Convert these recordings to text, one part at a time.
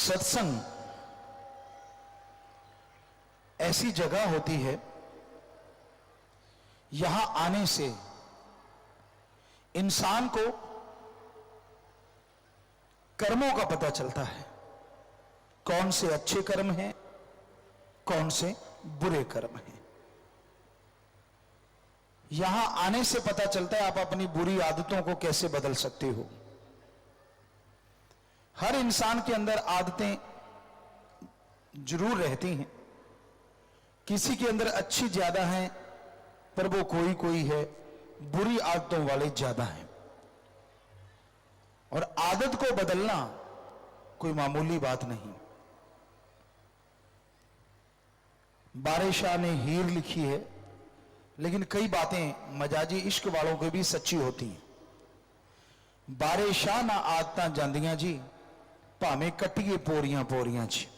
सत्संग ऐसी जगह होती है, यहां आने से इंसान को कर्मों का पता चलता है, कौन से अच्छे कर्म हैं, कौन से बुरे कर्म हैं। यहां आने से पता चलता है आप अपनी बुरी आदतों को कैसे बदल सकते हो। हर इंसान के अंदर आदतें जरूर रहती हैं, किसी के अंदर अच्छी ज्यादा हैं, पर वो कोई कोई है बुरी आदतों वाले ज्यादा हैं। और आदत को बदलना कोई मामूली बात नहीं। बारे शाह ने हीर लिखी है, लेकिन कई बातें मजाजी इश्क वालों की भी सच्ची होती हैं। बारे शाह ना आदतां जांदियां जी, भावें कट्टिए पोरियां पोरियां जी।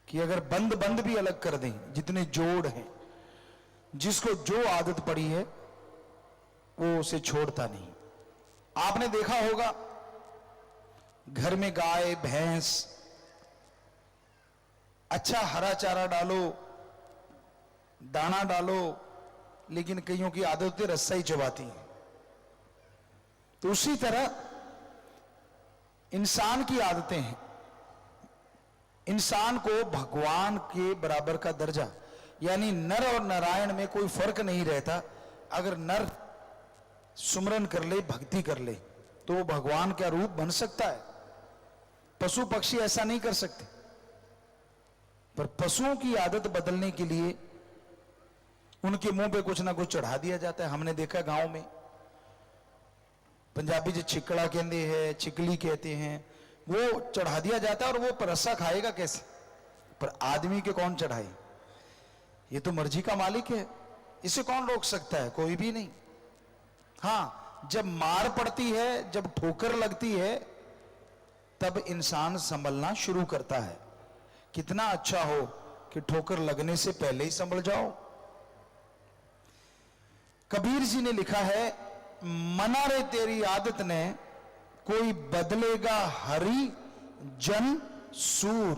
कि अगर बंद बंद भी अलग कर दें, जितने जोड़ हैं, जिसको जो आदत पड़ी है वो उसे छोड़ता नहीं। आपने देखा होगा घर में गाय भैंस, अच्छा हरा चारा डालो, दाना डालो, लेकिन कईयों की आदत होती है रस्सा ही चबाती है। तो उसी तरह इंसान की आदतें हैं। इंसान को भगवान के बराबर का दर्जा, यानी नर और नारायण में कोई फर्क नहीं रहता। अगर नर सुमरन कर ले, भक्ति कर ले, तो वो भगवान का रूप बन सकता है। पशु पक्षी ऐसा नहीं कर सकते। पर पशुओं की आदत बदलने के लिए उनके मुंह पे कुछ ना कुछ चढ़ा दिया जाता है। हमने देखा गांव में, पंजाबी जो छिकड़ा कहते हैं, चिकली कहते हैं, वो चढ़ा दिया जाता है। और वो रस्सा खाएगा कैसे? पर आदमी के कौन चढ़ाए? ये तो मर्जी का मालिक है, इसे कौन रोक सकता है? कोई भी नहीं। हां, जब मार पड़ती है, जब ठोकर लगती है, तब इंसान संभलना शुरू करता है। कितना अच्छा हो कि ठोकर लगने से पहले ही संभल जाओ। कबीर जी ने लिखा है, मना रे तेरी आदत ने, कोई बदलेगा हरि जन सूर।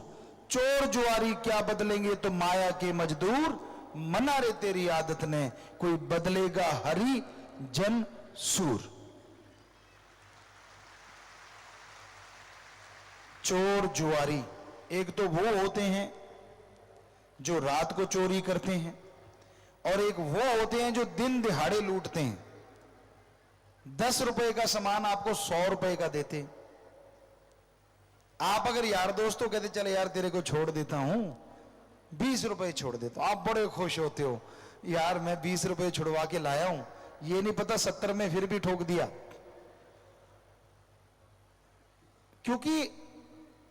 चोर जुआरी क्या बदलेंगे तो माया के मजदूर। मना रे तेरी आदत ने, कोई बदलेगा हरि जन सूर। चोर जुआरी एक तो वो होते हैं जो रात को चोरी करते हैं, और एक वो होते हैं जो दिन दिहाड़े लूटते हैं। 10 रुपए का सामान आपको 100 रुपए का देते। आप अगर यार दोस्तों कहते चले यार तेरे को छोड़ देता हूं, 20 रुपए छोड़ देता हूं, आप बड़े खुश होते हो, यार मैं 20 रुपए छुड़वा के लाया हूं, ये नहीं पता 70 में फिर भी ठोक दिया। क्योंकि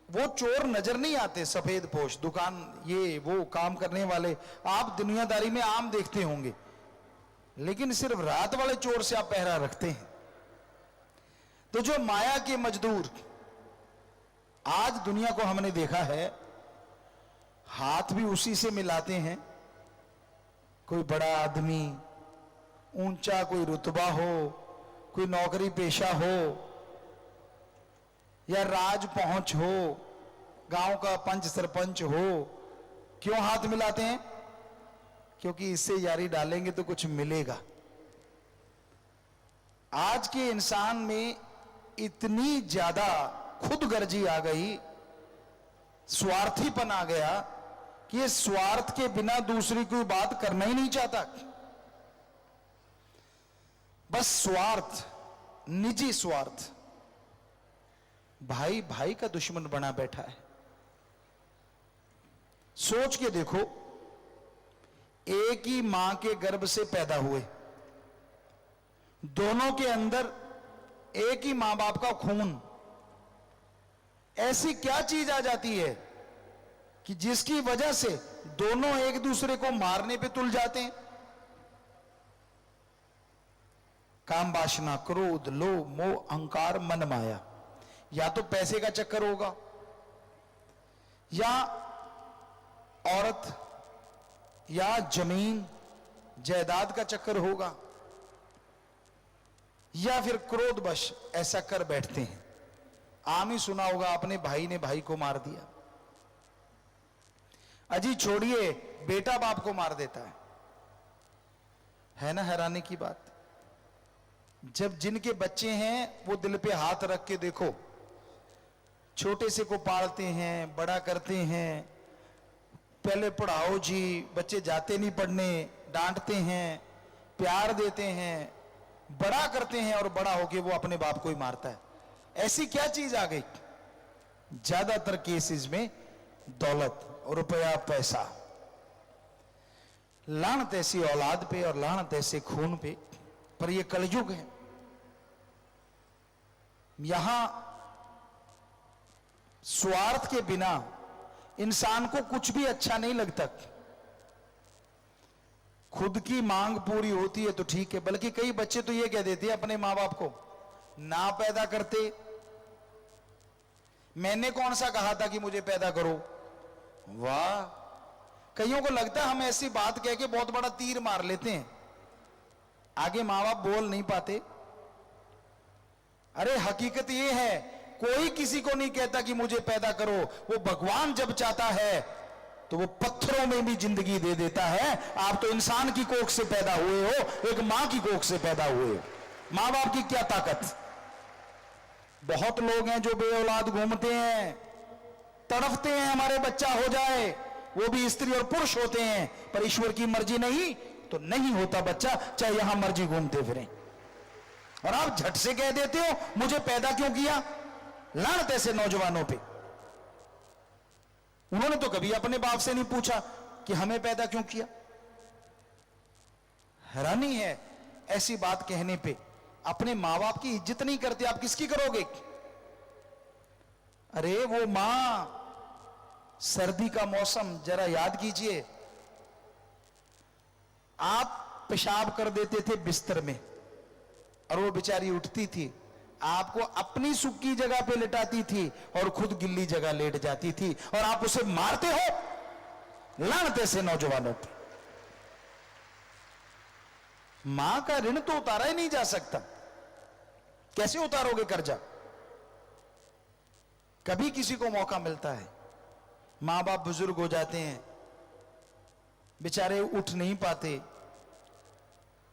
वो चोर नजर नहीं आते, सफेद पोश, दुकान ये वो काम करने वाले आप दुनियादारी में आम देखते होंगे, लेकिन सिर्फ रात वाले चोर से आप पहरा रखते हैं। तो जो माया के मजदूर, आज दुनिया को हमने देखा है, हाथ भी उसी से मिलाते हैं। कोई बड़ा आदमी, ऊंचा कोई रुतबा हो, कोई नौकरी पेशा हो, या राज पहुंच हो, गांव का पंच सरपंच हो, क्यों हाथ मिलाते हैं? क्योंकि इससे यारी डालेंगे तो कुछ मिलेगा। आज के इंसान में इतनी ज्यादा खुदगर्जी आ गई, स्वार्थीपन आ गया कि ये स्वार्थ के बिना दूसरी कोई बात करना ही नहीं चाहता। बस स्वार्थ, निजी स्वार्थ, भाई भाई का दुश्मन बना बैठा है। सोच के देखो, एक ही मां के गर्भ से पैदा हुए, दोनों के अंदर एक ही मां बाप का खून, ऐसी क्या चीज आ जाती है कि जिसकी वजह से दोनों एक दूसरे को मारने पे तुल जाते हैं? काम वासना, क्रोध, लोभ, मोह, अहंकार, मन माया। या तो पैसे का चक्कर होगा, या औरत या जमीन जायदाद का चक्कर होगा, या फिर क्रोधवश ऐसा कर बैठते हैं। आम ही सुना होगा, अपने भाई ने भाई को मार दिया। अजी छोड़िए, बेटा बाप को मार देता है ना हैरानी की बात। जब जिनके बच्चे हैं वो दिल पे हाथ रख के देखो, छोटे से को पालते हैं, बड़ा करते हैं, पहले पढ़ाओ जी, बच्चे जाते नहीं पढ़ने, डांटते हैं, प्यार देते हैं, बड़ा करते हैं, और बड़ा होके वो अपने बाप को ही मारता है। ऐसी क्या चीज आ गई? ज्यादातर केसेस में दौलत, रुपया, पैसा। लानत ऐसी औलाद पे और लानत ऐसे खून पे। पर ये कलयुग है, यहां स्वार्थ के बिना इंसान को कुछ भी अच्छा नहीं लगता। खुद की मांग पूरी होती है तो ठीक है, बल्कि कई बच्चे तो ये कह देते हैं अपने मां बाप को, ना पैदा करते, मैंने कौन सा कहा था कि मुझे पैदा करो। वाह, कईयों को लगता है हम ऐसी बात कह के बहुत बड़ा तीर मार लेते हैं, आगे मां बाप बोल नहीं पाते। अरे हकीकत ये है, कोई किसी को नहीं कहता कि मुझे पैदा करो। वो भगवान जब चाहता है तो वो पत्थरों में भी जिंदगी दे देता है। आप तो इंसान की कोख से पैदा हुए हो, एक मां की कोख से पैदा हुए हो। मां बाप की क्या ताकत। बहुत लोग हैं जो बेऔलाद घूमते हैं, तड़फते हैं हमारे बच्चा हो जाए, वो भी स्त्री और पुरुष होते हैं, पर ईश्वर की मर्जी नहीं तो नहीं होता बच्चा, चाहे यहां मर्जी घूमते फिरें। और आप झट से कह देते हो मुझे पैदा क्यों किया। लानत ऐसे नौजवानों पे। उन्होंने तो कभी अपने बाप से नहीं पूछा कि हमें पैदा क्यों किया। हैरानी है ऐसी बात कहने पे। अपने मां बाप की इज्जत नहीं करते, आप किसकी करोगे। अरे वो मां, सर्दी का मौसम जरा याद कीजिए, आप पेशाब कर देते थे बिस्तर में और वो बेचारी उठती थी, आपको अपनी सूखी जगह पे लिटाती थी और खुद गिल्ली जगह लेट जाती थी, और आप उसे मारते हो। लानत ऐसे नौजवानों पे। मां का ऋण तो उतारा ही नहीं जा सकता, कैसे उतारोगे कर्जा। कभी किसी को मौका मिलता है, मां बाप बुजुर्ग हो जाते हैं, बेचारे उठ नहीं पाते,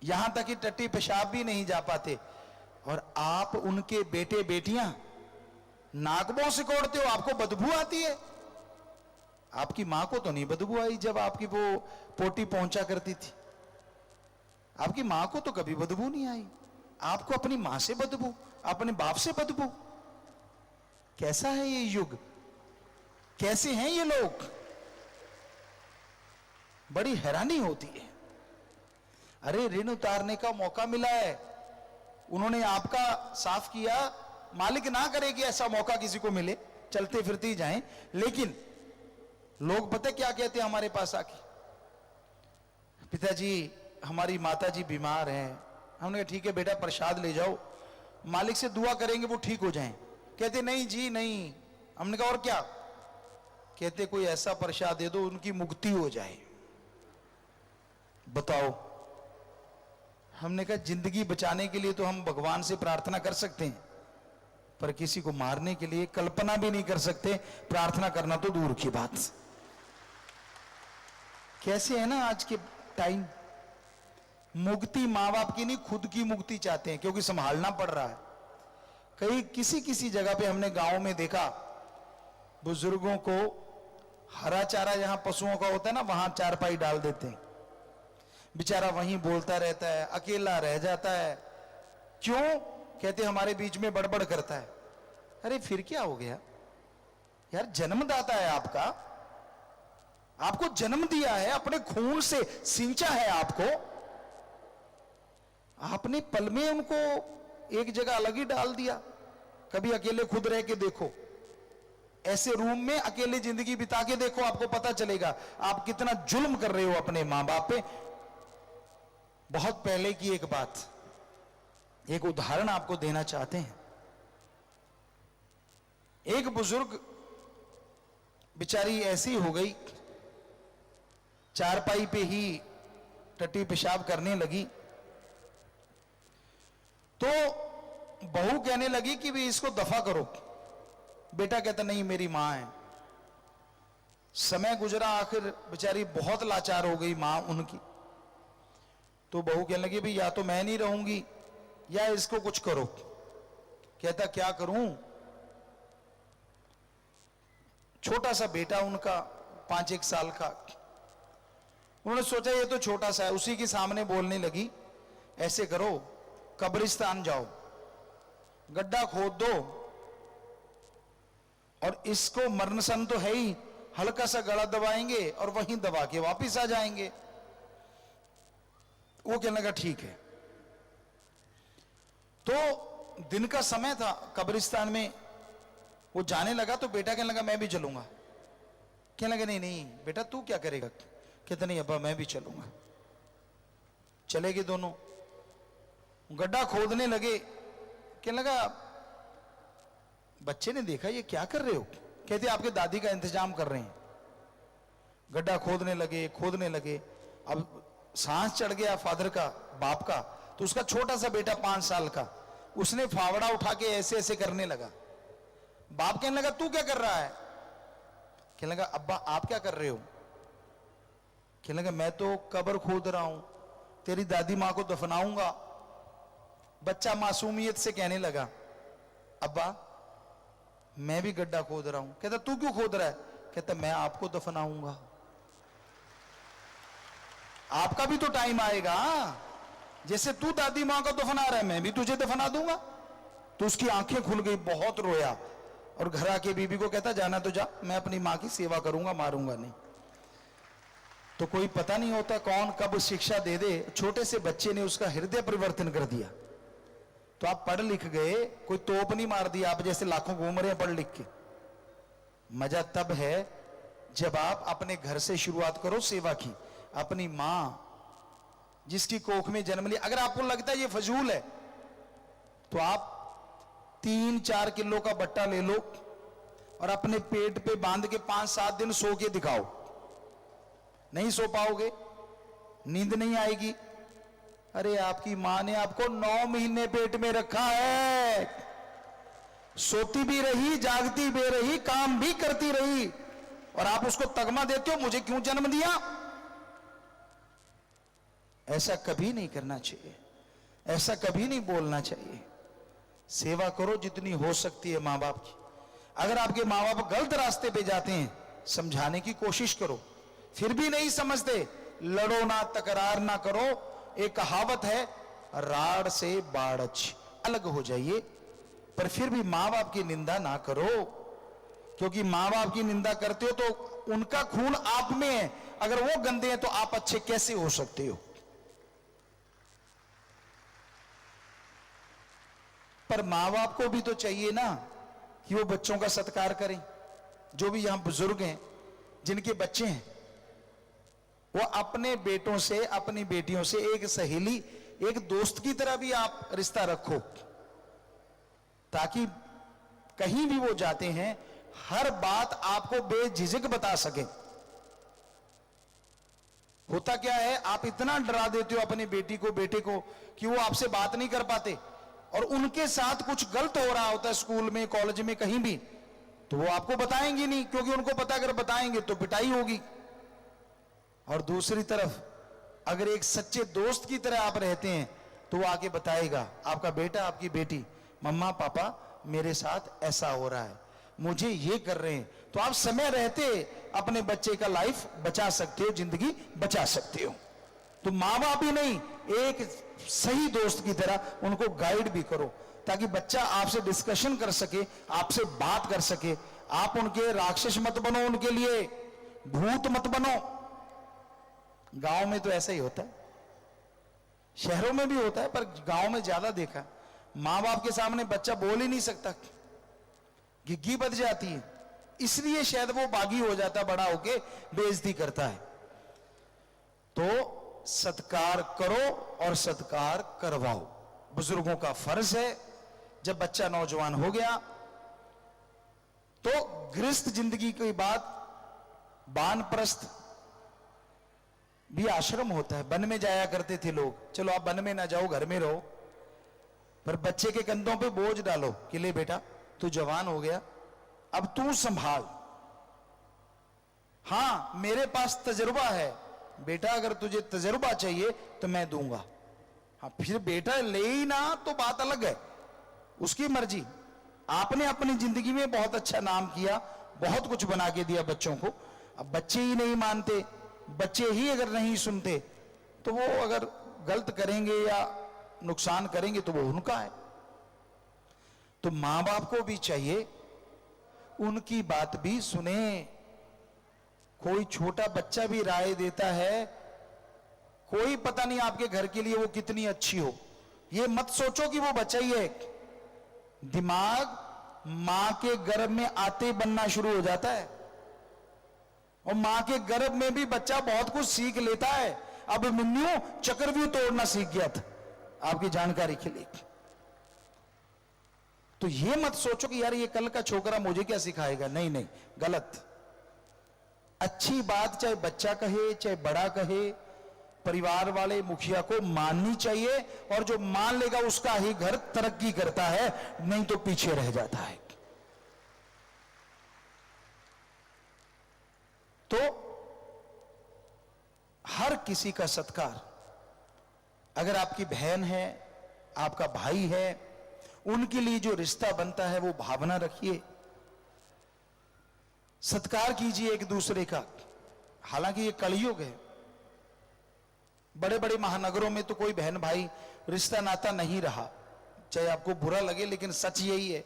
यहां तक कि टट्टी पेशाब भी नहीं जा पाते, और आप उनके बेटे बेटियां नाकबों से कोड़ते हो, आपको बदबू आती है। आपकी मां को तो नहीं बदबू आई जब आपकी वो पोटी पहुंचा करती थी, आपकी मां को तो कभी बदबू नहीं आई, आपको अपनी मां से बदबू, अपने बाप से बदबू। कैसा है ये युग, कैसे हैं ये लोग, बड़ी हैरानी होती है। अरे ऋण उतारने का मौका मिला है, उन्होंने आपका साफ किया, मालिक ना करे कि ऐसा मौका किसी को मिले, चलते फिरते ही जाएं। लेकिन लोग पता क्या कहते हैं हमारे पास आके, पिताजी हमारी माताजी बीमार हैं। हमने कहा ठीक है बेटा प्रसाद ले जाओ, मालिक से दुआ करेंगे वो ठीक हो जाएं। कहते नहीं जी नहीं। हमने कहा और क्या। कहते कोई ऐसा प्रसाद दे दो उनकी मुक्ति हो जाए। बताओ। हमने कहा जिंदगी बचाने के लिए तो हम भगवान से प्रार्थना कर सकते हैं, पर किसी को मारने के लिए कल्पना भी नहीं कर सकते, प्रार्थना करना तो दूर की बात। कैसे है ना आज के टाइम, मुक्ति मां बाप की नहीं खुद की मुक्ति चाहते हैं, क्योंकि संभालना पड़ रहा है। कई किसी जगह पे हमने गांव में देखा, बुजुर्गों को हरा चारा जहां पशुओं का होता है ना, वहां चारपाई डाल देते हैं, बेचारा वहीं बोलता रहता है, अकेला रह जाता है। क्यों? कहते हमारे बीच में बड़बड़ करता है। अरे फिर क्या हो गया यार, जन्मदाता है आपका, आपको जन्म दिया है, अपने खून से सिंचा है आपको, आपने पल में उनको एक जगह अलग ही डाल दिया। कभी अकेले खुद रह के देखो, ऐसे रूम में अकेले जिंदगी बिता के देखो, आपको पता चलेगा आप कितना जुल्म कर रहे हो अपने मां बाप पे। बहुत पहले की एक बात, एक उदाहरण आपको देना चाहते हैं। एक बुजुर्ग बेचारी ऐसी हो गई, चारपाई पे ही टट्टी पेशाब करने लगी, तो बहू कहने लगी कि भी इसको दफा करो, बेटा कहता नहीं मेरी मां है। समय गुजरा, आखिर बेचारी बहुत लाचार हो गई मां उनकी। तो बहू कहने लगी भाई या तो मैं नहीं रहूंगी या इसको कुछ करो। कहता क्या करूं? छोटा सा बेटा उनका 5-1 साल का, उन्होंने सोचा ये तो छोटा सा है, उसी के सामने बोलने लगी ऐसे करो कब्रिस्तान जाओ, गड्ढा खोद दो और इसको मरणसन तो है ही, हल्का सा गला दबाएंगे और वहीं दबा के वापिस आ जाएंगे। वो कहने लगा ठीक है। तो दिन का समय था, कब्रिस्तान में वो जाने लगा तो बेटा कहने लगा मैं भी चलूंगा। कहने लगा नहीं नहीं बेटा तू क्या करेगा? कहता नहीं अब्बा मैं भी चलूंगा। चले गए दोनों, गड्ढा खोदने लगे। कहने लगा बच्चे ने देखा ये क्या कर रहे हो? कहते आपके दादी का इंतजाम कर रहे हैं। गड्ढा खोदने लगे। अब सांस चढ़ गया फादर का, बाप का। तो उसका छोटा सा बेटा 5 साल का, उसने फावड़ा उठा के ऐसे ऐसे करने लगा। बाप कहने लगा तू क्या कर रहा है? कहने लगा अब्बा आप क्या कर रहे हो? कहने लगा मैं तो कब्र खोद रहा हूं, तेरी दादी मां को दफनाऊंगा। बच्चा मासूमियत से कहने लगा अब्बा मैं भी गड्ढा खोद रहा हूं। कहता तू क्यों खोद रहा है? कहता मैं आपको दफनाऊंगा, आपका भी तो टाइम आएगा, जैसे तू दादी मां को दफना रहा है मैं भी तुझे दफना दूंगा। तो उसकी आंखें खुल गई, बहुत रोया और घर आके बीबी को कहता जाना तो जा, मैं अपनी मां की सेवा करूंगा, मारूंगा नहीं। तो कोई पता नहीं होता कौन कब शिक्षा दे दे। छोटे से बच्चे ने उसका हृदय परिवर्तन कर दिया। तो आप पढ़ लिख गए, कोई तोप नहीं मार दिया, आप जैसे लाखों घूम रहे हैं पढ़ लिख के। मजा तब है जब आप अपने घर से शुरुआत करो सेवा की। अपनी मां जिसकी कोख में जन्म लिया, अगर आपको लगता है ये फजूल है तो आप 3-4 किलो का बट्टा ले लो और अपने पेट पे बांध के 5-7 दिन सो के दिखाओ। नहीं सो पाओगे, नींद नहीं आएगी। अरे आपकी मां ने आपको 9 महीने पेट में रखा है, सोती भी रही, जागती भी रही, काम भी करती रही, और आप उसको तगमा देते हो मुझे क्यों जन्म दिया? ऐसा कभी नहीं करना चाहिए, ऐसा कभी नहीं बोलना चाहिए। सेवा करो जितनी हो सकती है मां बाप की। अगर आपके मां बाप गलत रास्ते पे जाते हैं समझाने की कोशिश करो, फिर भी नहीं समझते लड़ो ना, तकरार ना करो। एक कहावत है राड़ से बाड़च, अलग हो जाइए, पर फिर भी मां बाप की निंदा ना करो, क्योंकि मां बाप की निंदा करते हो तो उनका खून आप में है। अगर वो गंदे हैं तो आप अच्छे कैसे हो सकते हो? पर मां बाप को भी तो चाहिए ना कि वो बच्चों का सत्कार करें। जो भी यहां बुजुर्ग हैं जिनके बच्चे हैं, वो अपने बेटों से, अपनी बेटियों से एक सहेली, एक दोस्त की तरह भी आप रिश्ता रखो, ताकि कहीं भी वो जाते हैं हर बात आपको बेझिझक बता सके। होता क्या है, आप इतना डरा देते हो अपनी बेटी को, बेटे को, कि वो आपसे बात नहीं कर पाते, और उनके साथ कुछ गलत हो रहा होता है स्कूल में, कॉलेज में, कहीं भी, तो वो आपको बताएंगे नहीं, क्योंकि उनको पता अगर बताएंगे तो पिटाई होगी। और दूसरी तरफ अगर एक सच्चे दोस्त की तरह आप रहते हैं तो वो आके बताएगा, आपका बेटा, आपकी बेटी, मम्मा पापा मेरे साथ ऐसा हो रहा है, मुझे ये कर रहे हैं। तो आप समय रहते अपने बच्चे का लाइफ बचा सकते हो, जिंदगी बचा सकते हो। तो माँ बाप ही नहीं, एक सही दोस्त की तरह उनको गाइड भी करो, ताकि बच्चा आपसे डिस्कशन कर सके, आपसे बात कर सके। आप उनके राक्षस मत बनो, उनके लिए भूत मत बनो। गांव में तो ऐसा ही होता है, शहरों में भी होता है, पर गांव में ज्यादा देखा। मां बाप के सामने बच्चा बोल ही नहीं सकता, घिग्गी बज जाती है, इसलिए शायद वो बागी हो जाता, बड़ा होके बेइज्जती करता है। तो सत्कार करो और सत्कार करवाओ, बुजुर्गों का फर्ज है। जब बच्चा नौजवान हो गया तो गृहस्थ जिंदगी के बाद वानप्रस्थ भी आश्रम होता है। वन में जाया करते थे लोग, चलो आप वन में ना जाओ, घर में रहो, पर बच्चे के कंधों पे बोझ डालो कि ले बेटा तू जवान हो गया, अब तू संभाल। हां मेरे पास तजुर्बा है बेटा, अगर तुझे तजुर्बा चाहिए तो मैं दूंगा। हाँ फिर बेटा ले ही ना तो बात अलग है, उसकी मर्जी। आपने अपनी जिंदगी में बहुत अच्छा नाम किया, बहुत कुछ बना के दिया बच्चों को। अब बच्चे ही नहीं मानते, बच्चे ही अगर नहीं सुनते तो वो अगर गलत करेंगे या नुकसान करेंगे तो वो उनका है। तो मां बाप को भी चाहिए उनकी बात भी सुने। कोई छोटा बच्चा भी राय देता है, कोई पता नहीं आपके घर के लिए वो कितनी अच्छी हो, ये मत सोचो कि वो बच्चा ही है। दिमाग मां के गर्भ में आते बनना शुरू हो जाता है, और मां के गर्भ में भी बच्चा बहुत कुछ सीख लेता है। अब मिन्नू चक्रव्यूह तोड़ना सीख गया था, आपकी जानकारी के लिए। तो ये मत सोचो कि यार ये कल का छोकरा मुझे क्या सिखाएगा, नहीं नहीं, गलत। अच्छी बात चाहे बच्चा कहे चाहे बड़ा कहे, परिवार वाले मुखिया को माननी चाहिए, और जो मान लेगा उसका ही घर तरक्की करता है, नहीं तो पीछे रह जाता है। तो हर किसी का सत्कार, अगर आपकी बहन है, आपका भाई है, उनके लिए जो रिश्ता बनता है वो भावना रखिए, सत्कार कीजिए एक दूसरे का। हालांकि ये कलयुग है, बड़े बड़े महानगरों में तो कोई बहन भाई रिश्ता नाता नहीं रहा, चाहे आपको बुरा लगे, लेकिन सच यही है।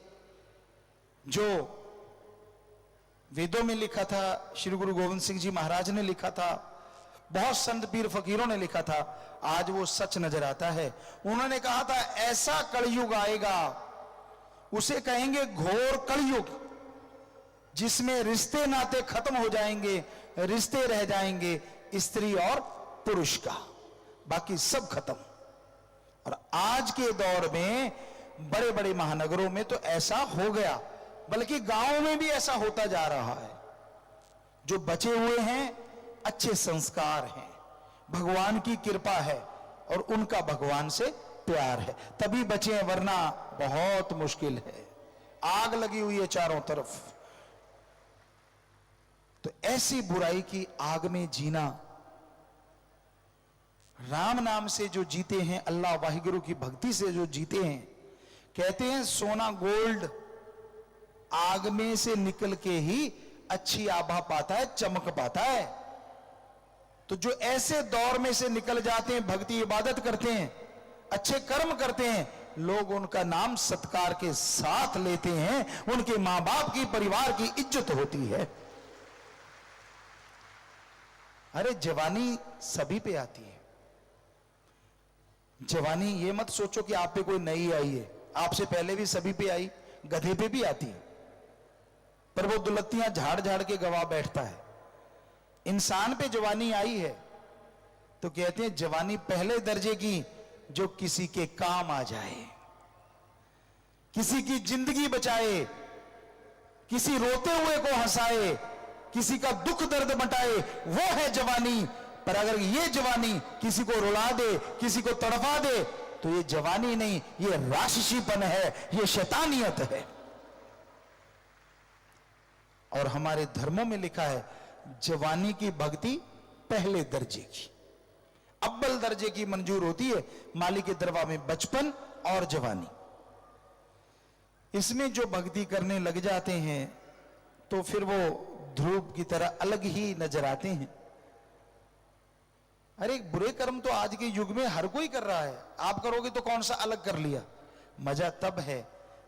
जो वेदों में लिखा था, श्री गुरु गोविंद सिंह जी महाराज ने लिखा था, बहुत संत पीर फकीरों ने लिखा था, आज वो सच नजर आता है। उन्होंने कहा था ऐसा कलयुग आएगा, उसे कहेंगे घोर कलयुग, जिसमें रिश्ते नाते खत्म हो जाएंगे, रिश्ते रह जाएंगे स्त्री और पुरुष का, बाकी सब खत्म। और आज के दौर में बड़े बड़े महानगरों में तो ऐसा हो गया, बल्कि गांवों में भी ऐसा होता जा रहा है। जो बचे हुए हैं अच्छे संस्कार हैं, भगवान की कृपा है और उनका भगवान से प्यार है, तभी बचे हैं, वरना बहुत मुश्किल है। आग लगी हुई है चारों तरफ। तो ऐसी बुराई की आग में जीना, राम नाम से जो जीते हैं, अल्लाह वाहिगुरु की भक्ति से जो जीते हैं, कहते हैं सोना गोल्ड आग में से निकल के ही अच्छी आभा पाता है, चमक पाता है। तो जो ऐसे दौर में से निकल जाते हैं, भक्ति इबादत करते हैं, अच्छे कर्म करते हैं, लोग उनका नाम सत्कार के साथ लेते हैं, उनके मां बाप की, परिवार की इज्जत होती है। अरे जवानी सभी पे आती है। जवानी ये मत सोचो कि आप पे कोई नई आई है, आपसे पहले भी सभी पे आई, गधे पे भी आती है, पर वो दुलत्तियां झाड़ झाड़ के गवा बैठता है। इंसान पे जवानी आई है तो कहते हैं जवानी पहले दर्जे की, जो किसी के काम आ जाए, किसी की जिंदगी बचाए, किसी रोते हुए को हंसाए, किसी का दुख दर्द मटाए, वो है जवानी। पर अगर ये जवानी किसी को रुला दे, किसी को तड़पा दे, तो ये जवानी नहीं, ये राक्षसीपन है, ये शैतानियत है। और हमारे धर्मों में लिखा है जवानी की भक्ति पहले दर्जे की, अव्वल दर्जे की मंजूर होती है मालिक के दरबार में बचपन और जवानी। इसमें जो भक्ति करने लग जाते हैं तो फिर वो ध्रुव की तरह अलग ही नजर आते हैं। अरे बुरे कर्म तो आज के युग में हर कोई कर रहा है, आप करोगे तो कौन सा अलग कर लिया। मजा तब है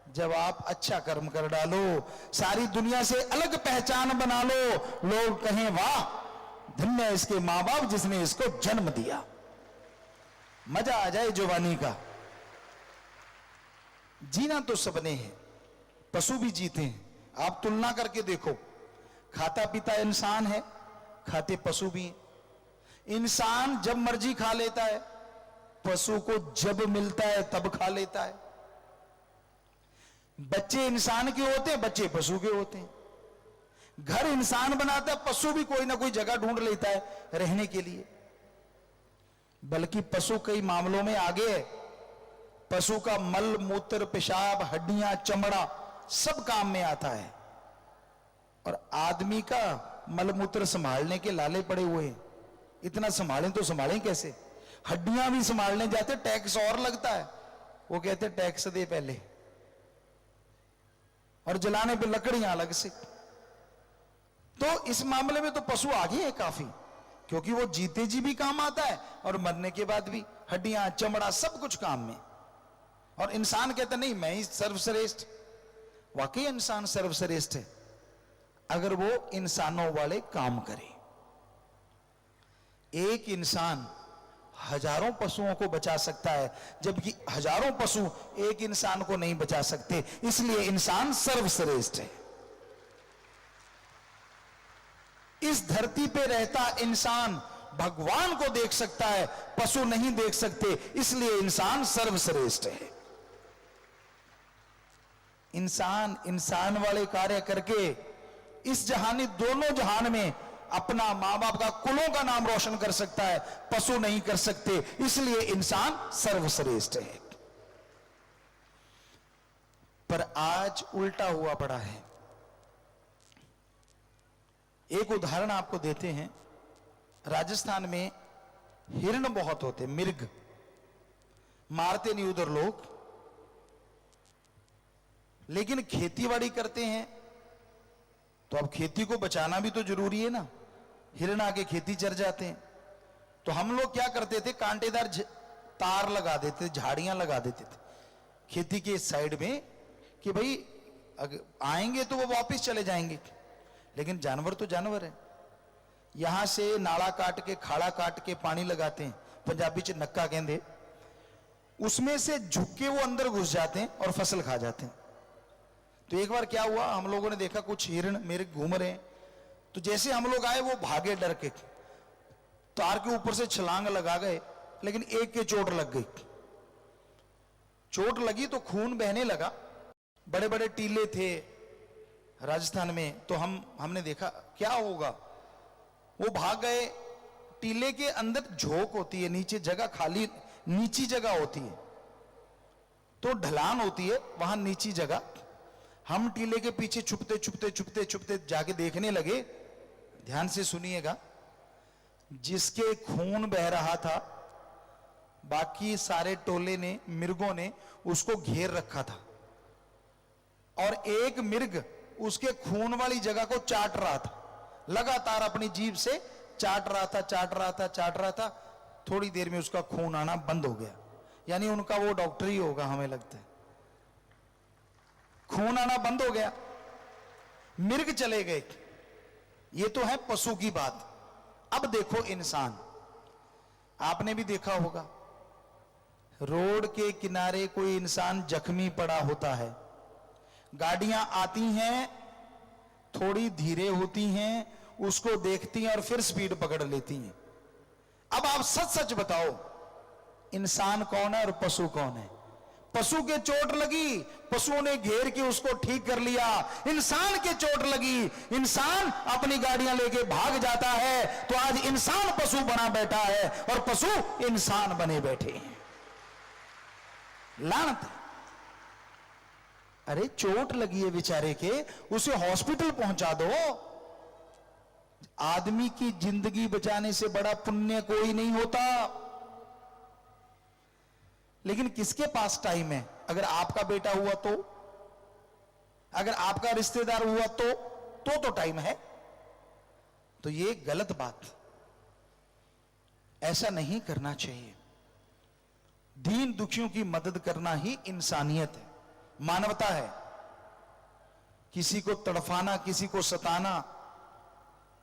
जब आप अच्छा कर्म कर डालो, सारी दुनिया से अलग पहचान बना लो, लोग कहें वाह धन्य है इसके मां बाप जिसने इसको जन्म दिया। मजा आ जाए जवानी का। जीना तो सबने है, पशु भी जीते हैं। आप तुलना करके देखो, खाता पीता इंसान है, खाते पशु भी हैं। इंसान जब मर्जी खा लेता है, पशु को जब मिलता है तब खा लेता है। बच्चे इंसान के होते हैं, बच्चे पशु के होते हैं। घर इंसान बनाता है, पशु भी कोई ना कोई जगह ढूंढ लेता है रहने के लिए। बल्कि पशु कई मामलों में आगे है। पशु का मल मूत्र पेशाब हड्डियां चमड़ा सब काम में आता है। और आदमी का मलमूत्र संभालने के लाले पड़े हुए हैं। इतना संभालें तो संभालें कैसे? हड्डियां भी संभालने जाते टैक्स और लगता है, वो कहते टैक्स दे पहले, और जलाने पे लकड़ियां अलग से। तो इस मामले में तो पशु आगे है काफी, क्योंकि वो जीते जी भी काम आता है और मरने के बाद भी हड्डियां, चमड़ा, सब कुछ काम में। और इंसान कहता नहीं मैं ही सर्वश्रेष्ठ। वाकई इंसान सर्वश्रेष्ठ है अगर वो इंसानों वाले काम करे। एक इंसान हजारों पशुओं को बचा सकता है, जबकि हजारों पशु एक इंसान को नहीं बचा सकते। इसलिए इंसान सर्वश्रेष्ठ है। इस धरती पे रहता इंसान भगवान को देख सकता है, पशु नहीं देख सकते, इसलिए इंसान सर्वश्रेष्ठ है। इंसान इंसान वाले कार्य करके इस जहानी दोनों जहान में अपना, मां बाप का, कुलों का नाम रोशन कर सकता है, पशु नहीं कर सकते, इसलिए इंसान सर्वश्रेष्ठ है। पर आज उल्टा हुआ पड़ा है। एक उदाहरण आपको देते हैं। राजस्थान में हिरण बहुत होते, मिर्ग, मारते नहीं उधर लोग, लेकिन खेतीबाड़ी करते हैं तो अब खेती को बचाना भी तो जरूरी है ना। हिरण आके खेती चर जाते हैं, तो हम लोग क्या करते थे, कांटेदार तार लगा देते, झाड़ियां लगा देते थे खेती के साइड में, कि भाई अगर आएंगे तो वो वापस चले जाएंगे। लेकिन जानवर तो जानवर है। यहां से नाला काट के, खाड़ा काट के पानी लगाते हैं, पंजाबी च नक्का कहते, उसमें से झुक के वो अंदर घुस जाते हैं और फसल खा जाते हैं। तो एक बार क्या हुआ, हम लोगों ने देखा कुछ हिरण मेरे घूम रहे हैं, तो जैसे हम लोग आए वो भागे डर के, तार के ऊपर से छलांग लगा गए, लेकिन एक के चोट लग गई। चोट लगी तो खून बहने लगा। बड़े बड़े टीले थे राजस्थान में, तो हमने देखा क्या होगा, वो भाग गए। टीले के अंदर झोंक होती है, नीचे जगह खाली, नीची जगह होती है, तो ढलान होती है वहां नीची जगह। हम टीले के पीछे छुपते छुपते छुपते छुपते जाके देखने लगे। ध्यान से सुनिएगा, जिसके खून बह रहा था, बाकी सारे टोले ने, मिर्गों ने उसको घेर रखा था, और एक मिर्ग उसके खून वाली जगह को चाट रहा था, लगातार अपनी जीभ से चाट रहा था, चाट रहा था, चाट रहा था। थोड़ी देर में उसका खून आना बंद हो गया। यानी उनका वो डॉक्टर ही होगा, हमें लगता है। खून आना बंद हो गया, मिर्ग चले गए। ये तो है पशु की बात। अब देखो इंसान, आपने भी देखा होगा, रोड के किनारे कोई इंसान जख्मी पड़ा होता है, गाड़ियां आती हैं, थोड़ी धीरे होती हैं, उसको देखती हैं और फिर स्पीड पकड़ लेती हैं। अब आप सच सच बताओ, इंसान कौन है और पशु कौन है? पशु के चोट लगी, पशुओं ने घेर के उसको ठीक कर लिया। इंसान के चोट लगी, इंसान अपनी गाड़ियां लेके भाग जाता है। तो आज इंसान पशु बना बैठा है और पशु इंसान बने बैठे हैं। लानत। अरे चोट लगी है बेचारे के, उसे हॉस्पिटल पहुंचा दो। आदमी की जिंदगी बचाने से बड़ा पुण्य कोई नहीं होता। लेकिन किसके पास टाइम है? अगर आपका बेटा हुआ तो, अगर आपका रिश्तेदार हुआ तो टाइम है। तो ये गलत बात, ऐसा नहीं करना चाहिए। दीन दुखियों की मदद करना ही इंसानियत है, मानवता है। किसी को तड़फाना, किसी को सताना,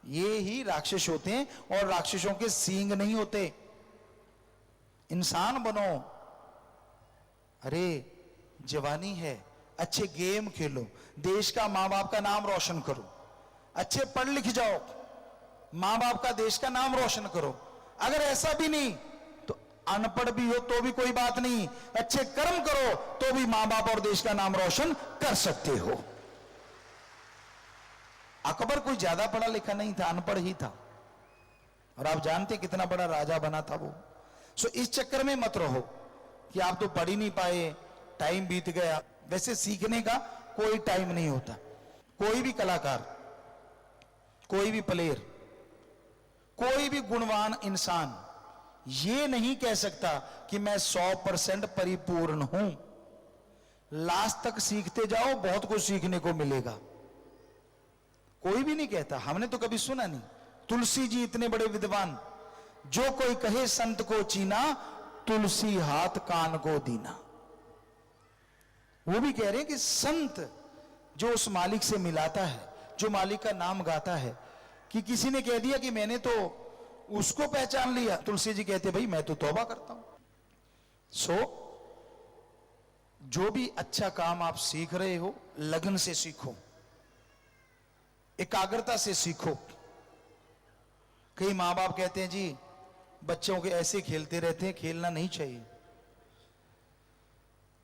ये ही राक्षस होते हैं, और राक्षसों के सींग नहीं होते। इंसान बनो। अरे जवानी है, अच्छे गेम खेलो, देश का, मां बाप का नाम रोशन करो, अच्छे पढ़ लिख जाओ, मां बाप का, देश का नाम रोशन करो। अगर ऐसा भी नहीं तो अनपढ़ भी हो तो भी कोई बात नहीं, अच्छे कर्म करो तो भी मां बाप और देश का नाम रोशन कर सकते हो। अकबर कोई ज्यादा पढ़ा लिखा नहीं था, अनपढ़ ही था, और आप जानते कितना बड़ा राजा बना था वो। सो इस चक्कर में मत रहो कि आप तो पढ़ ही नहीं पाए, टाइम बीत गया। वैसे सीखने का कोई टाइम नहीं होता। कोई भी कलाकार कोई भी प्लेयर, कोई भी गुणवान इंसान ये नहीं कह सकता कि मैं 100% परिपूर्ण हूं। लास्ट तक सीखते जाओ, बहुत कुछ सीखने को मिलेगा। कोई भी नहीं कहता, हमने तो कभी सुना नहीं। तुलसी जी इतने बड़े विद्वान, जो कोई कहे संत को चीना, तुलसी हाथ कान को दीना। वो भी कह रहे हैं कि संत जो उस मालिक से मिलाता है, जो मालिक का नाम गाता है, कि किसी ने कह दिया कि मैंने तो उसको पहचान लिया, तुलसी जी कहते भाई मैं तो तौबा करता हूं। जो भी अच्छा काम आप सीख रहे हो, लगन से सीखो, एकाग्रता से सीखो। कई मां बाप कहते हैं जी बच्चों के ऐसे खेलते रहते हैं, खेलना नहीं चाहिए।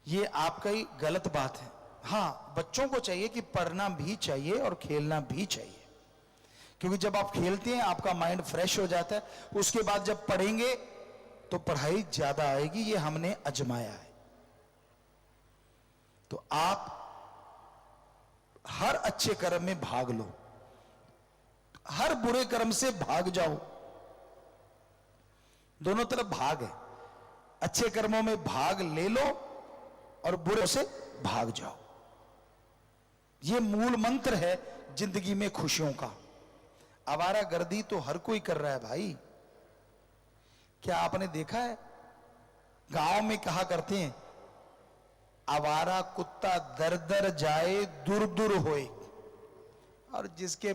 ये आपका ही गलत बात है। हाँ, बच्चों को चाहिए कि पढ़ना भी चाहिए और खेलना भी चाहिए, क्योंकि जब आप खेलते हैं आपका माइंड फ्रेश हो जाता है। उसके बाद जब पढ़ेंगे तो पढ़ाई ज्यादा आएगी, ये हमने आजमाया है। तो आप हर अच्छे कर्म में भाग लो, हर बुरे कर्म से भाग जाओ। दोनों तरफ भाग है, अच्छे कर्मों में भाग ले लो और बुरे से भाग जाओ। यह मूल मंत्र है जिंदगी में खुशियों का। आवारागर्दी तो हर कोई कर रहा है भाई। क्या आपने देखा है, गांव में कहा करते हैं आवारा कुत्ता दर दर जाए दूर दूर होए, और जिसके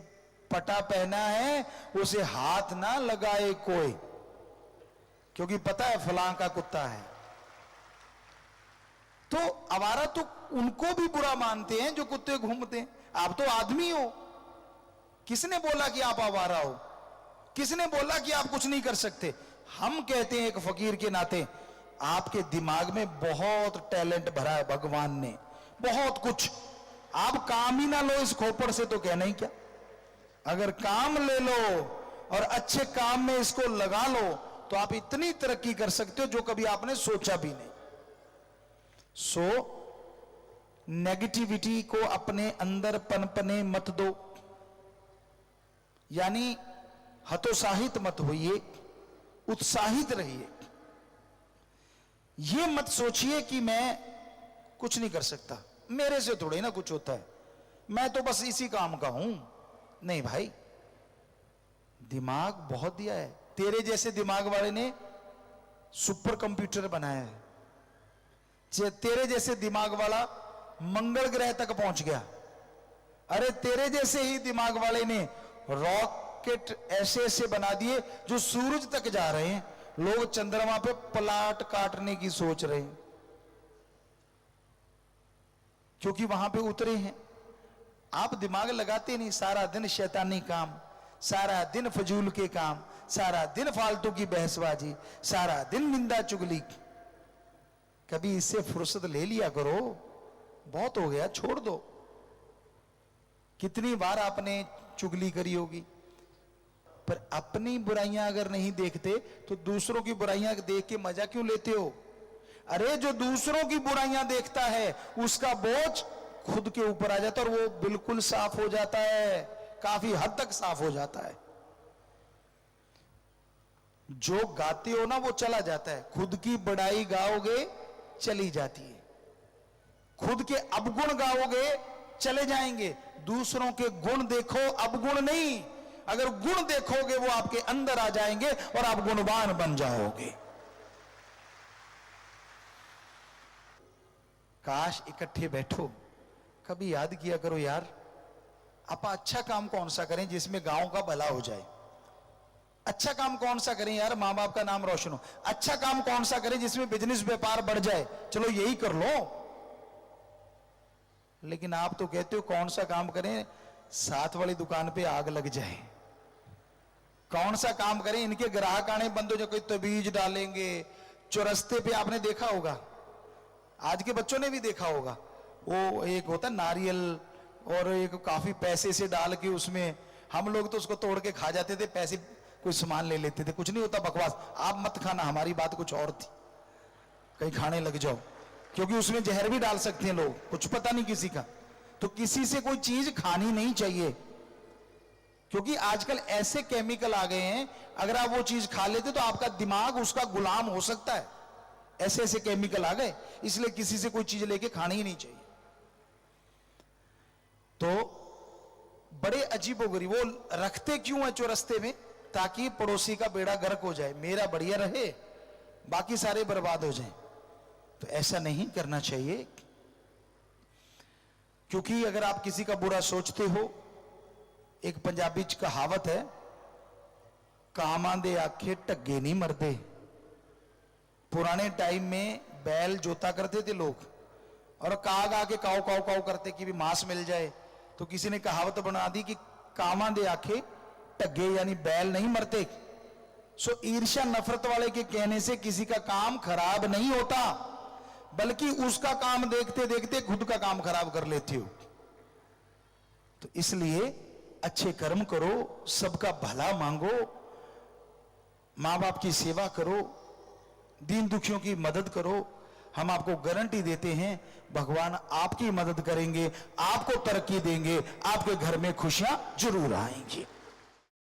पटा पहना है उसे हाथ ना लगाए कोई, क्योंकि पता है फलां का कुत्ता है। तो आवारा तो उनको भी बुरा मानते हैं जो कुत्ते घूमते हैं। आप तो आदमी हो, किसने बोला कि आप आवारा हो? किसने बोला कि आप कुछ नहीं कर सकते? हम कहते हैं एक फकीर के नाते, आपके दिमाग में बहुत टैलेंट भरा है भगवान ने, बहुत कुछ। आप काम ही ना लो इस खोपड़ से तो कहना ही क्या। अगर काम ले लो और अच्छे काम में इसको लगा लो तो आप इतनी तरक्की कर सकते हो जो कभी आपने सोचा भी नहीं। नेगेटिविटी को अपने अंदर पनपने मत दो, यानी हतोत्साहित मत होइए, उत्साहित रहिए। यह मत सोचिए कि मैं कुछ नहीं कर सकता, मेरे से थोड़े ना कुछ होता है, मैं तो बस इसी काम का हूं। नहीं भाई, दिमाग बहुत दिया है। तेरे जैसे दिमाग वाले ने सुपर कंप्यूटर बनाया है, तेरे जैसे दिमाग वाला मंगल ग्रह तक पहुंच गया। अरे तेरे जैसे ही दिमाग वाले ने रॉकेट ऐसे ऐसे बना दिए जो सूरज तक जा रहे हैं। लोग चंद्रमा पे प्लाट काटने की सोच रहे हैं क्योंकि वहां पे उतरे हैं। आप दिमाग लगाते नहीं, सारा दिन शैतानी काम, सारा दिन फजूल के काम, सारा दिन फालतू की बहसबाजी, सारा दिन निंदा चुगली। कभी इससे फुर्सत ले लिया करो, बहुत हो गया, छोड़ दो। कितनी बार आपने चुगली करी होगी, पर अपनी बुराइयां अगर नहीं देखते तो दूसरों की बुराइयां देख के मजा क्यों लेते हो? अरे जो दूसरों की बुराइयां देखता है उसका बोझ खुद के ऊपर आ जाता है और वो बिल्कुल साफ हो जाता है, काफी हद तक साफ हो जाता है। जो गाते हो ना वो चला जाता है, खुद की बड़ाई गाओगे चली जाती है, खुद के अवगुण गाओगे चले जाएंगे। दूसरों के गुण देखो, अवगुण नहीं। अगर गुण देखोगे वो आपके अंदर आ जाएंगे और आप गुणवान बन जाओगे। काश इकट्ठे बैठो, कभी याद किया करो यार, आप अच्छा काम कौन सा करें जिसमें गांव का भला हो जाए। अच्छा काम कौन सा करें यार, मां बाप का नाम रोशन हो। अच्छा काम कौन सा करें जिसमें बिजनेस व्यापार बढ़ जाए, चलो यही कर लो। लेकिन आप तो कहते हो कौन सा काम करें साथ वाली दुकान पे आग लग जाए, कौन सा काम करें इनके ग्राहक आने बंद हो जाए, कोई तबीज डालेंगे चौरस्ते पे। आपने देखा होगा, आज के बच्चों ने भी देखा होगा, वो एक होता नारियल और एक काफी पैसे से डाल के उसमें, हम लोग तो उसको तोड़ के खा जाते थे, पैसे कोई सामान ले लेते थे, कुछ नहीं होता, बकवास। आप मत खाना, हमारी बात कुछ और थी, कहीं खाने लग जाओ, क्योंकि उसमें जहर भी डाल सकते हैं लोग, कुछ पता नहीं किसी का। तो किसी से कोई चीज खानी नहीं चाहिए। क्योंकि आजकल ऐसे केमिकल आ गए हैं, अगर आप वो चीज खा लेते तो आपका दिमाग उसका गुलाम हो सकता है। ऐसे ऐसे केमिकल आ गए, इसलिए किसी से कोई चीज लेके खानी ही नहीं चाहिए। तो बड़े अजीबोगरीब वो रखते क्यों है चौरस्ते में, ताकि पड़ोसी का बेड़ा गर्क हो जाए, मेरा बढ़िया रहे, बाकी सारे बर्बाद हो जाएं। तो ऐसा नहीं करना चाहिए, क्योंकि अगर आप किसी का बुरा सोचते हो, एक पंजाबी च कहावत है, कामां दे आखे टग्गे नहीं मरदे। पुराने टाइम में बैल जोता करते थे लोग, और काग आके काव काव काव करते कि भी मांस मिल जाए, तो किसी ने कहावत बना दी कि कामां दे आखे टग्गे, यानी बैल नहीं मरते। सो ईर्ष्या नफरत वाले के कहने से किसी का काम खराब नहीं होता, बल्कि उसका काम देखते देखते खुद का काम खराब कर लेते हो। तो इसलिए अच्छे कर्म करो, सबका भला मांगो, मां बाप की सेवा करो, दीन दुखियों की मदद करो। हम आपको गारंटी देते हैं भगवान आपकी मदद करेंगे, आपको तरक्की देंगे, आपके घर में खुशियां जरूर आएंगी।